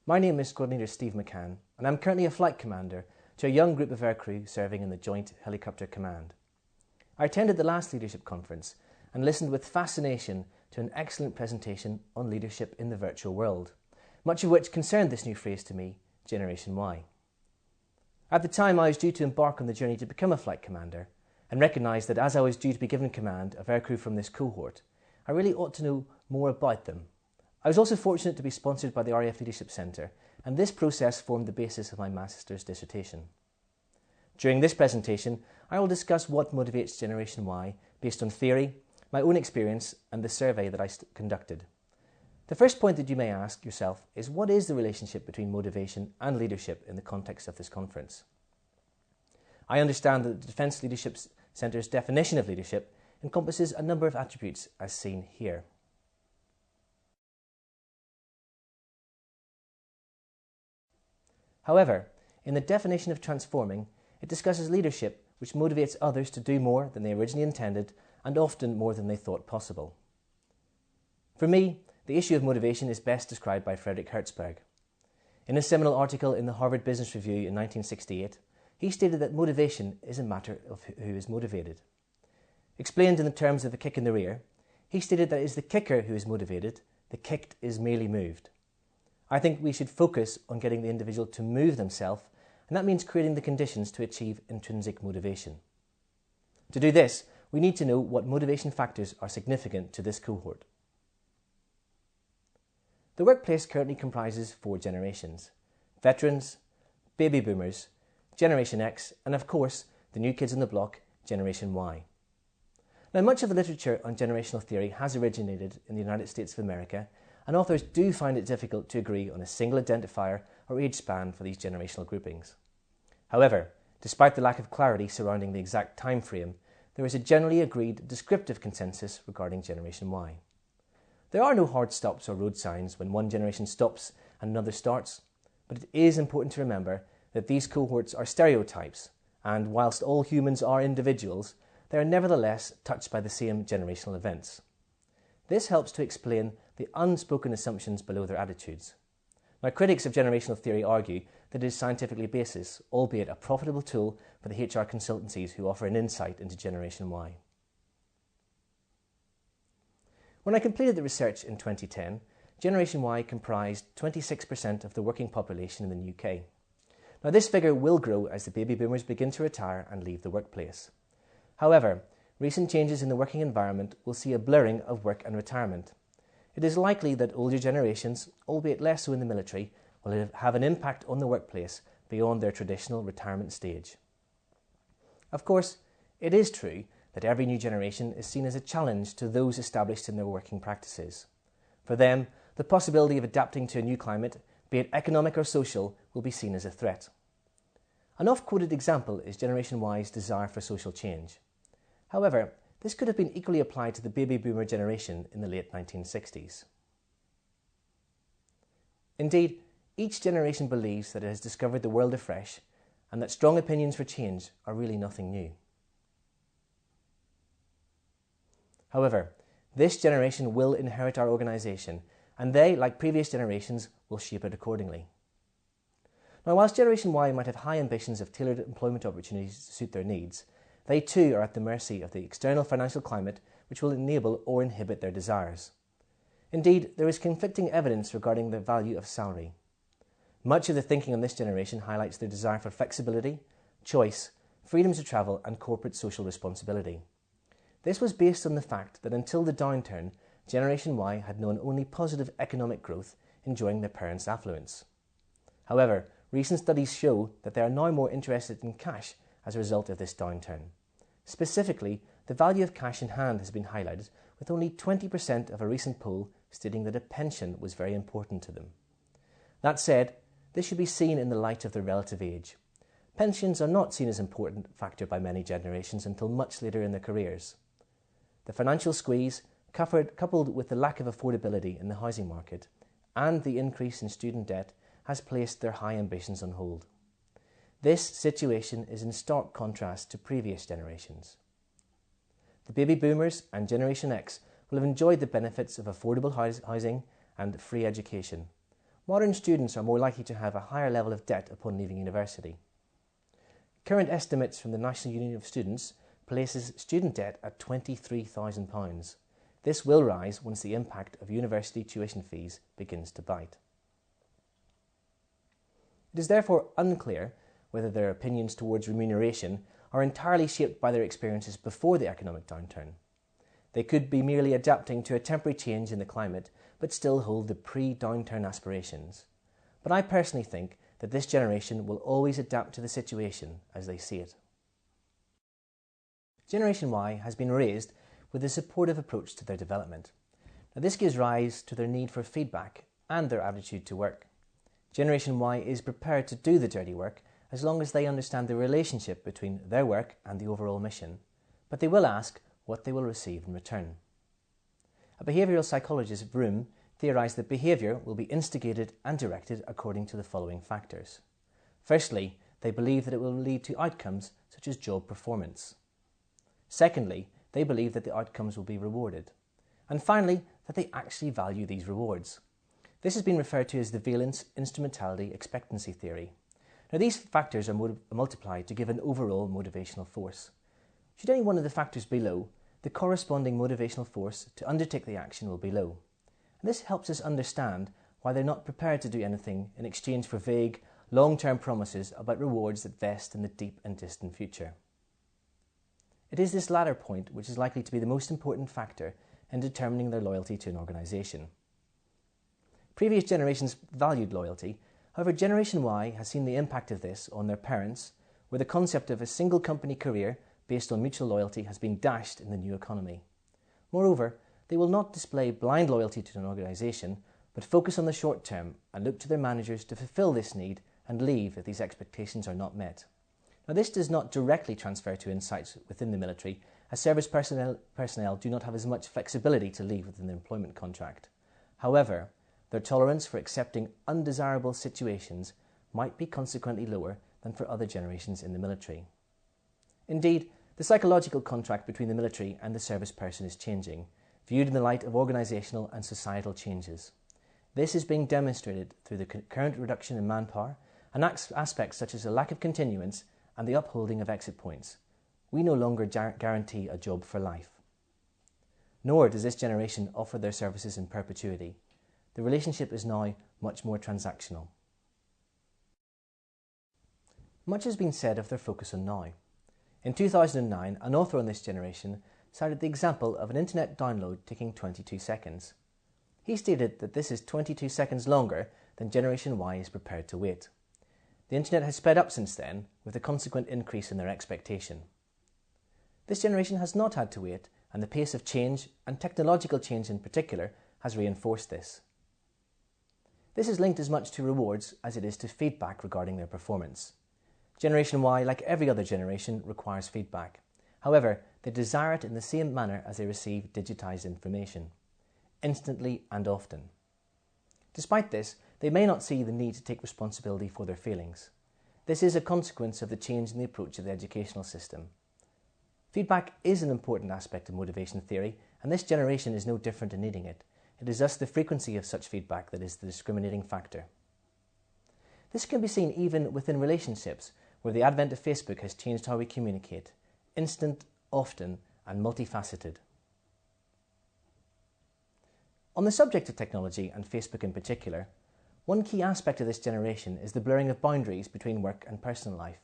My name is Squad Leader Steve McCann, and I'm currently a flight commander to a young group of aircrew serving in the Joint Helicopter Command. I attended the last leadership conference and listened with fascination to an excellent presentation on leadership in the virtual world, much of which concerned this new phrase to me, Generation Y. At the time, I was due to embark on the journey to become a flight commander and recognised that as I was due to be given command of aircrew from this cohort, I really ought to know more about them. I was also fortunate to be sponsored by the RAF Leadership Centre, and this process formed the basis of my Master's dissertation. During this presentation, I will discuss what motivates Generation Y based on theory, my own experience and the survey that I conducted. The first point that you may ask yourself is, what is the relationship between motivation and leadership in the context of this conference? I understand that the Defence Leadership Centre's definition of leadership encompasses a number of attributes as seen here. However, in the definition of transforming, it discusses leadership which motivates others to do more than they originally intended and often more than they thought possible. For me, the issue of motivation is best described by Frederick Hertzberg. In a seminal article in the Harvard Business Review in 1968, he stated that motivation is a matter of who is motivated. Explained in the terms of a kick in the rear, he stated that it is the kicker who is motivated, the kicked is merely moved. I think we should focus on getting the individual to move themselves, and that means creating the conditions to achieve intrinsic motivation. To do this, we need to know what motivation factors are significant to this cohort. The workplace currently comprises 4 generations: veterans, baby boomers, Generation X, and of course, the new kids on the block, Generation Y. Now, much of the literature on generational theory has originated in the United States of America, and authors do find it difficult to agree on a single identifier or age span for these generational groupings. However, despite the lack of clarity surrounding the exact time frame, there is a generally agreed descriptive consensus regarding Generation Y. There are no hard stops or road signs when one generation stops and another starts, but it is important to remember that these cohorts are stereotypes, and whilst all humans are individuals, they are nevertheless touched by the same generational events. This helps to explain the unspoken assumptions below their attitudes. Now, critics of generational theory argue that it is scientifically basis, albeit a profitable tool for the HR consultancies who offer an insight into Generation Y. When I completed the research in 2010, Generation Y comprised 26% of the working population in the UK. Now, this figure will grow as the baby boomers begin to retire and leave the workplace. However, recent changes in the working environment will see a blurring of work and retirement. It is likely that older generations, albeit less so in the military, will have an impact on the workplace beyond their traditional retirement stage. Of course, it is true that every new generation is seen as a challenge to those established in their working practices. For them, the possibility of adapting to a new climate, be it economic or social, will be seen as a threat. An oft-quoted example is Generation Y's desire for social change. However, this could have been equally applied to the baby boomer generation in the late 1960s. Indeed, each generation believes that it has discovered the world afresh and that strong opinions for change are really nothing new. However, this generation will inherit our organisation, and they, like previous generations, will shape it accordingly. Now, whilst Generation Y might have high ambitions of tailored employment opportunities to suit their needs, they too are at the mercy of the external financial climate which will enable or inhibit their desires. Indeed, there is conflicting evidence regarding the value of salary. Much of the thinking on this generation highlights their desire for flexibility, choice, freedom to travel and corporate social responsibility. This was based on the fact that until the downturn, Generation Y had known only positive economic growth, enjoying their parents' affluence. However, recent studies show that they are now more interested in cash as a result of this downturn. Specifically, the value of cash in hand has been highlighted, with only 20% of a recent poll stating that a pension was very important to them. That said, this should be seen in the light of their relative age. Pensions are not seen as an important factor by many generations until much later in their careers. The financial squeeze, coupled with the lack of affordability in the housing market and the increase in student debt, has placed their high ambitions on hold. This situation is in stark contrast to previous generations. The baby boomers and Generation X will have enjoyed the benefits of affordable housing and free education, Modern students are more likely to have a higher level of debt upon leaving university. Current estimates from the National Union of Students places student debt at £23,000. This will rise once the impact of university tuition fees begins to bite. It is therefore unclear whether their opinions towards remuneration are entirely shaped by their experiences before the economic downturn. They could be merely adapting to a temporary change in the climate, but still hold the pre-downturn aspirations. But I personally think that this generation will always adapt to the situation as they see it. Generation Y has been raised with a supportive approach to their development. Now, this gives rise to their need for feedback and their attitude to work. Generation Y is prepared to do the dirty work as long as they understand the relationship between their work and the overall mission, but they will ask what they will receive in return. A behavioural psychologist, Vroom, theorised that behaviour will be instigated and directed according to the following factors. Firstly, they believe that it will lead to outcomes such as job performance. Secondly, they believe that the outcomes will be rewarded. And finally, that they actually value these rewards. This has been referred to as the valence instrumentality expectancy theory. Now, these factors are multiplied to give an overall motivational force. Should any one of the factors be low, the corresponding motivational force to undertake the action will be low. And this helps us understand why they're not prepared to do anything in exchange for vague, long-term promises about rewards that vest in the deep and distant future. It is this latter point which is likely to be the most important factor in determining their loyalty to an organisation. Previous generations valued loyalty. However, Generation Y has seen the impact of this on their parents, where the concept of a single company career based on mutual loyalty has been dashed in the new economy. Moreover, they will not display blind loyalty to an organisation, but focus on the short term and look to their managers to fulfil this need and leave if these expectations are not met. Now, this does not directly transfer to insights within the military, as service personnel do not have as much flexibility to leave within their employment contract. However, their tolerance for accepting undesirable situations might be consequently lower than for other generations in the military. Indeed, the psychological contract between the military and the service person is changing, viewed in the light of organisational and societal changes. This is being demonstrated through the current reduction in manpower and aspects such as a lack of continuance and the upholding of exit points. We no longer guarantee a job for life. Nor does this generation offer their services in perpetuity. The relationship is now much more transactional. Much has been said of their focus on now. In 2009, an author on this generation cited the example of an internet download taking 22 seconds. He stated that this is 22 seconds longer than Generation Y is prepared to wait. The internet has sped up since then, with a consequent increase in their expectation. This generation has not had to wait, and the pace of change, and technological change in particular, has reinforced this. This is linked as much to rewards as it is to feedback regarding their performance. Generation Y, like every other generation, requires feedback. However, they desire it in the same manner as they receive digitised information, instantly and often. Despite this, they may not see the need to take responsibility for their feelings. This is a consequence of the change in the approach of the educational system. Feedback is an important aspect of motivation theory, and this generation is no different in needing it. It is thus the frequency of such feedback that is the discriminating factor. This can be seen even within relationships, where the advent of Facebook has changed how we communicate, instant, often, and multifaceted. On the subject of technology, and Facebook in particular, one key aspect of this generation is the blurring of boundaries between work and personal life.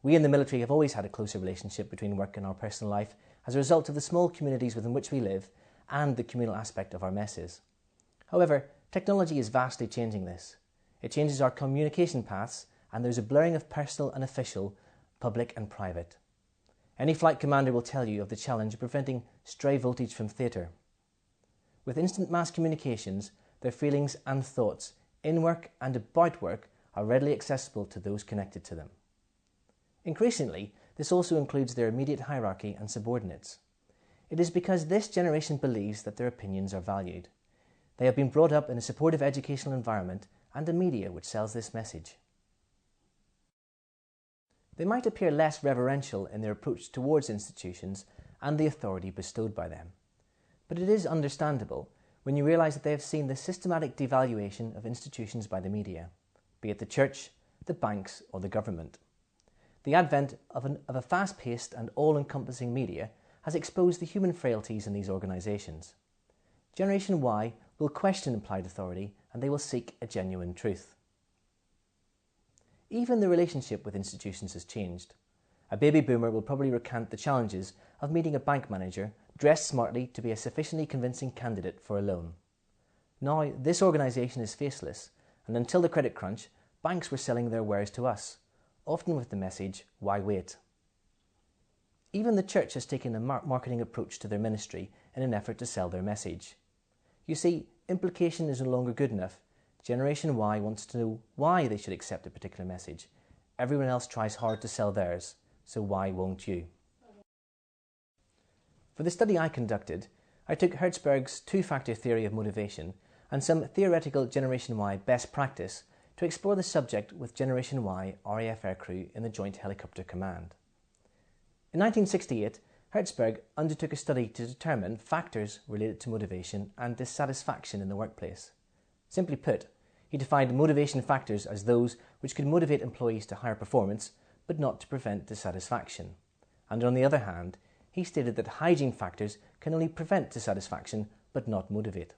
We in the military have always had a closer relationship between work and our personal life as a result of the small communities within which we live and the communal aspect of our messes. However, technology is vastly changing this. It changes our communication paths, and there's a blurring of personal and official, public and private. Any flight commander will tell you of the challenge of preventing stray voltage from theatre. With instant mass communications, their feelings and thoughts, in work and about work, are readily accessible to those connected to them. Increasingly, this also includes their immediate hierarchy and subordinates. It is because this generation believes that their opinions are valued. They have been brought up in a supportive educational environment and a media which sells this message. They might appear less reverential in their approach towards institutions and the authority bestowed by them. But it is understandable when you realise that they have seen the systematic devaluation of institutions by the media, be it the church, the banks or the government. The advent of a fast-paced and all-encompassing media has exposed the human frailties in these organisations. Generation Y will question implied authority and they will seek a genuine truth. Even the relationship with institutions has changed. A baby boomer will probably recount the challenges of meeting a bank manager dressed smartly to be a sufficiently convincing candidate for a loan. Now, this organisation is faceless, and until the credit crunch, banks were selling their wares to us, often with the message, "Why wait?" Even the church has taken a marketing approach to their ministry in an effort to sell their message. You see, implication is no longer good enough. Generation Y wants to know why they should accept a particular message. Everyone else tries hard to sell theirs, so why won't you? For the study I conducted, I took Hertzberg's two-factor theory of motivation and some theoretical Generation Y best practice to explore the subject with Generation Y RAF Aircrew in the Joint Helicopter Command. In 1968, Hertzberg undertook a study to determine factors related to motivation and dissatisfaction in the workplace. Simply put, he defined motivation factors as those which could motivate employees to higher performance but not to prevent dissatisfaction. And on the other hand, he stated that hygiene factors can only prevent dissatisfaction but not motivate.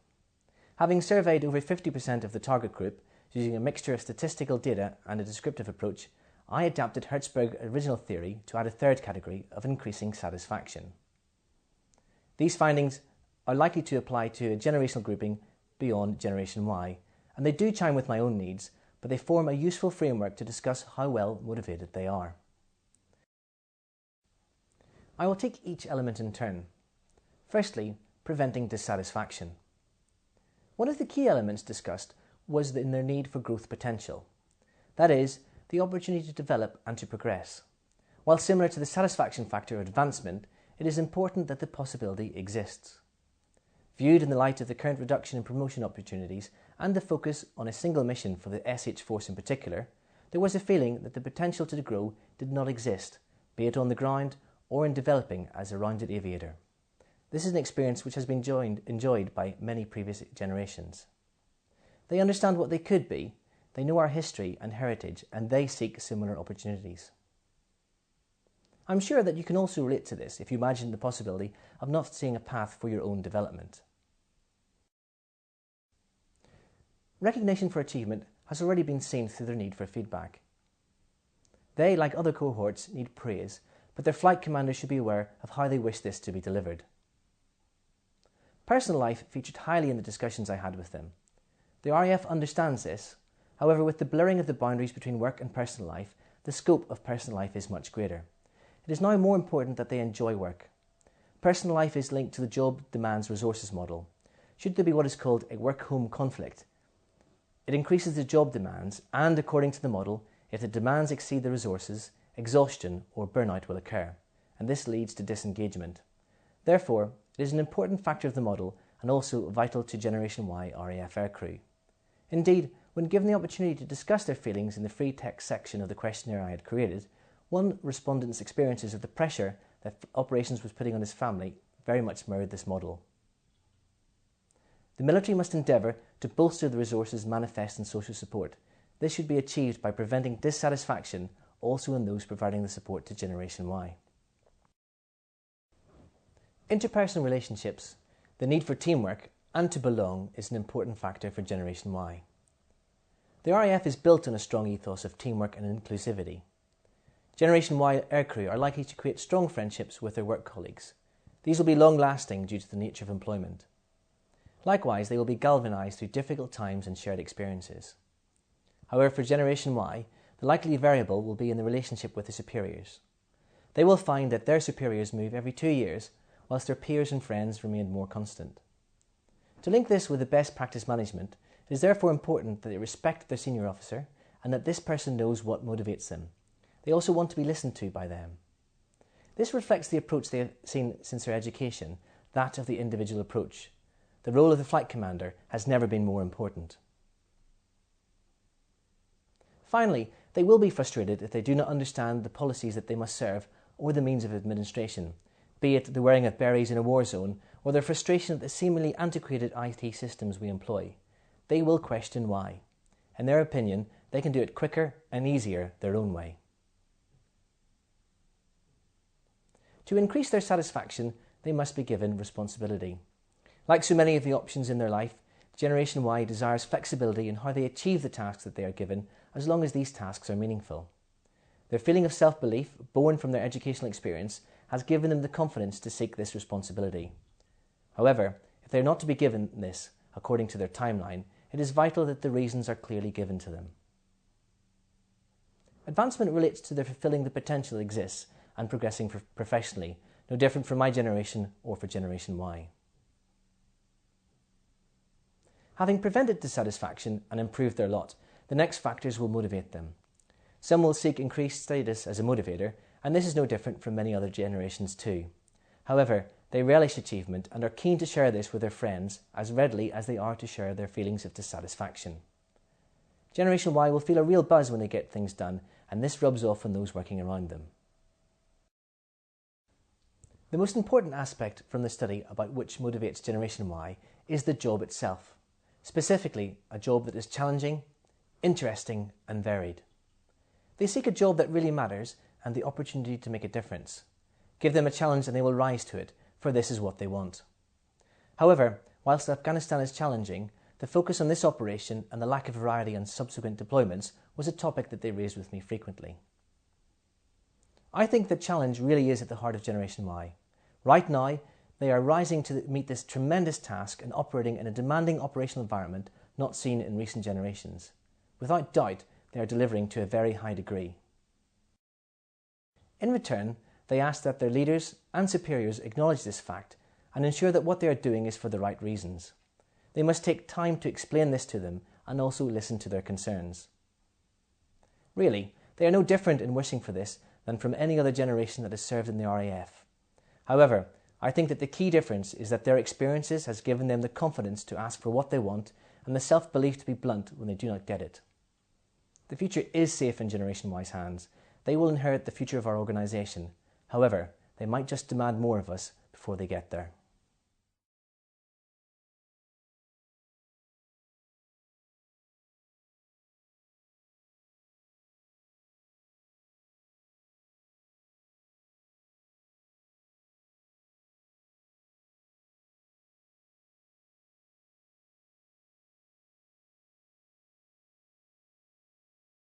Having surveyed over 50% of the target group using a mixture of statistical data and a descriptive approach, I adapted Hertzberg's original theory to add a third category of increasing satisfaction. These findings are likely to apply to a generational grouping beyond Generation Y, and they do chime with my own needs, but they form a useful framework to discuss how well motivated they are. I will take each element in turn. Firstly, preventing dissatisfaction. One of the key elements discussed was in their need for growth potential. That is, the opportunity to develop and to progress. While similar to the satisfaction factor of advancement, it is important that the possibility exists. Viewed in the light of the current reduction in promotion opportunities and the focus on a single mission for the SH Force in particular, there was a feeling that the potential to grow did not exist, be it on the ground or in developing as a rounded aviator. This is an experience which has been enjoyed by many previous generations. They understand what they could be, they know our history and heritage, and they seek similar opportunities. I'm sure that you can also relate to this if you imagine the possibility of not seeing a path for your own development. Recognition for achievement has already been seen through their need for feedback. They, like other cohorts, need praise, but their flight commanders should be aware of how they wish this to be delivered. Personal life featured highly in the discussions I had with them. The RAF understands this. However, with the blurring of the boundaries between work and personal life, the scope of personal life is much greater. It is now more important that they enjoy work. Personal life is linked to the job demands resources model. Should there be what is called a work-home conflict, it increases the job demands, and according to the model, if the demands exceed the resources, exhaustion or burnout will occur, and this leads to disengagement. Therefore, it is an important factor of the model and also vital to Generation Y RAF Aircrew. Indeed, when given the opportunity to discuss their feelings in the free text section of the questionnaire I had created, one respondent's experiences of the pressure that operations was putting on his family very much mirrored this model. The military must endeavour to bolster the resources manifest in social support. This should be achieved by preventing dissatisfaction also in those providing the support to Generation Y. Interpersonal relationships, the need for teamwork and to belong is an important factor for Generation Y. The RAF is built on a strong ethos of teamwork and inclusivity. Generation Y aircrew are likely to create strong friendships with their work colleagues. These will be long-lasting due to the nature of employment. Likewise, they will be galvanised through difficult times and shared experiences. However, for Generation Y, the likely variable will be in the relationship with the superiors. They will find that their superiors move every 2 years, whilst their peers and friends remain more constant. To link this with the best practice management, it is therefore important that they respect their senior officer and that this person knows what motivates them. They also want to be listened to by them. This reflects the approach they have seen since their education, that of the individual approach. The role of the flight commander has never been more important. Finally, they will be frustrated if they do not understand the policies that they must serve or the means of administration. be it the wearing of berets in a war zone or their frustration at the seemingly antiquated IT systems we employ. They will question why. In their opinion, they can do it quicker and easier their own way. To increase their satisfaction, they must be given responsibility. Like so many of the options in their life, Generation Y desires flexibility in how they achieve the tasks that they are given, as long as these tasks are meaningful. Their feeling of self-belief, born from their educational experience, has given them the confidence to seek this responsibility. However, if they are not to be given this, according to their timeline, it is vital that the reasons are clearly given to them. Advancement relates to their fulfilling the potential that exists and progressing professionally, no different from my generation or for Generation Y. Having prevented dissatisfaction and improved their lot, the next factors will motivate them. Some will seek increased status as a motivator, and this is no different from many other generations too. However, they relish achievement and are keen to share this with their friends as readily as they are to share their feelings of dissatisfaction. Generation Y will feel a real buzz when they get things done, and this rubs off on those working around them. The most important aspect from the study about which motivates Generation Y is the job itself. Specifically, a job that is challenging, interesting and varied. They seek a job that really matters and the opportunity to make a difference. Give them a challenge and they will rise to it, for this is what they want. However, whilst Afghanistan is challenging, the focus on this operation and the lack of variety on subsequent deployments was a topic that they raised with me frequently. I think the challenge really is at the heart of Generation Y. Right now, they are rising to meet this tremendous task and operating in a demanding operational environment not seen in recent generations. Without doubt, they are delivering to a very high degree. In return, they ask that their leaders and superiors acknowledge this fact and ensure that what they are doing is for the right reasons. They must take time to explain this to them and also listen to their concerns. Really, they are no different in wishing for this than from any other generation that has served in the RAF. However, I think that the key difference is that their experiences has given them the confidence to ask for what they want and the self-belief to be blunt when they do not get it. The future is safe in Generation Y's hands. They will inherit the future of our organisation. However, they might just demand more of us before they get there.